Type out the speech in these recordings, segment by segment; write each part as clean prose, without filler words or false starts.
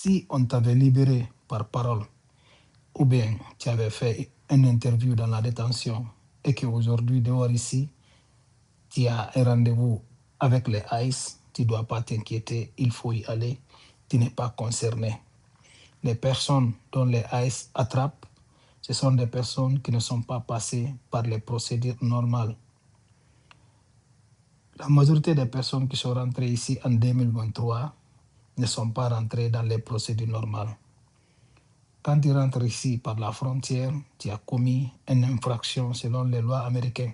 si on t'avait libéré par parole, ou bien tu avais fait une interview dans la détention et qu'aujourd'hui, dehors ici, tu as un rendez-vous avec les ICE, tu ne dois pas t'inquiéter, il faut y aller, tu n'es pas concerné. Les personnes dont les ICE attrapent, ce sont des personnes qui ne sont pas passées par les procédures normales. La majorité des personnes qui sont rentrées ici en 2023 ne sont pas rentrées dans les procédures normales. Quand tu rentres ici par la frontière, tu as commis une infraction selon les lois américaines.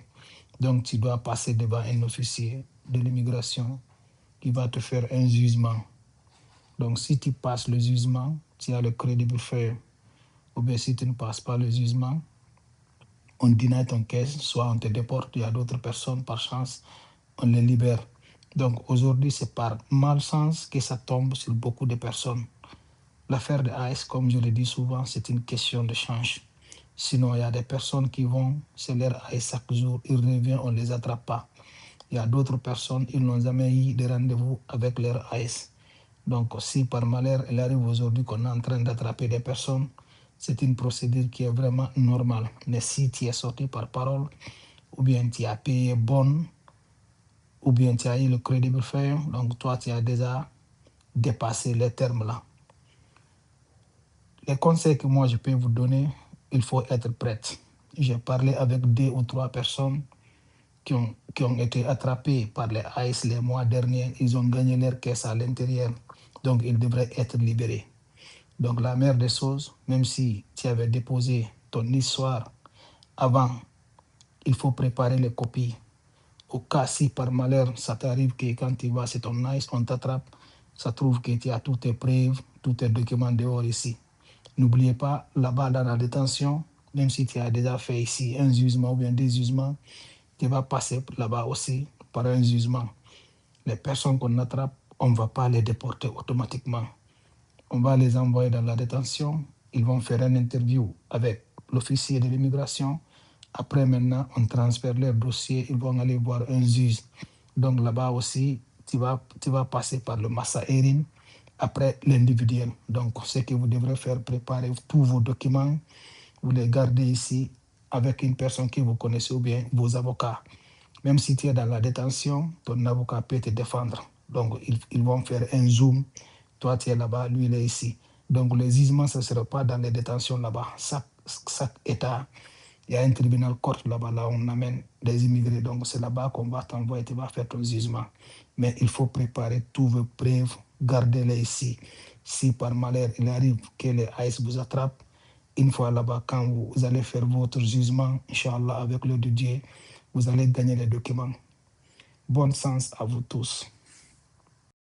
Donc, tu dois passer devant un officier de l'immigration qui va te faire un jugement. Donc, si tu passes le jugement, tu as le crédit fair. Ou bien si tu ne passes pas le jugement, on dîne ton caisse, soit on te déporte, il y a d'autres personnes, par chance, on les libère. Donc, aujourd'hui, c'est par malchance que ça tombe sur beaucoup de personnes. L'affaire de AS, comme je le dis souvent, c'est une question de change. Sinon, il y a des personnes qui vont, c'est leur AS chaque jour, ils reviennent, on ne les attrape pas. Il y a d'autres personnes, ils n'ont jamais eu de rendez-vous avec leur AS. Donc, si par malheur, il arrive aujourd'hui qu'on est en train d'attraper des personnes, c'est une procédure qui est vraiment normale. Mais si tu es sorti par parole, ou bien tu as payé bonne, ou bien tu as eu le crédit fair, donc toi, tu as déjà dépassé les termes là. Les conseils que moi je peux vous donner, il faut être prête. J'ai parlé avec 2 ou 3 personnes qui ont été attrapées par les ICE les mois derniers. Ils ont gagné leur caisse à l'intérieur. Donc, ils devraient être libérés. Donc, la meilleure des choses, même si tu avais déposé ton histoire avant, il faut préparer les copies. Au cas si par malheur, ça t'arrive que quand tu vas, c'est ton ICE, on t'attrape, ça trouve que tu as toutes tes preuves, tous tes documents dehors ici. N'oubliez pas, là-bas dans la détention, même si tu as déjà fait ici un jugement ou bien des jugements, tu vas passer là-bas aussi par un jugement. Les personnes qu'on attrape, on ne va pas les déporter automatiquement. On va les envoyer dans la détention. Ils vont faire une interview avec l'officier de l'immigration. Après, maintenant, on transfère leur dossier. Ils vont aller voir un juge. Donc là-bas aussi, tu vas passer par le Massa Erin. Après, l'individuel. Donc, ce que vous devrez faire, préparer tous vos documents. Vous les gardez ici avec une personne que vous connaissez ou bien vos avocats. Même si tu es dans la détention, ton avocat peut te défendre. Donc, ils vont faire un zoom. Toi, tu es là-bas, lui, il est ici. Donc, le jugement, ce ne sera pas dans les détentions là-bas. Chaque État, il y a un tribunal court là-bas, là, on amène des immigrés. Donc, c'est là-bas qu'on va t'envoyer, tu vas faire ton jugement. Mais il faut préparer toutes vos preuves, gardez-les ici. Si par malheur, il arrive que les ICE vous attrapent, une fois là-bas, quand vous allez faire votre jugement, Inch'Allah, avec le Dieu, vous allez gagner les documents. Bonne chance à vous tous.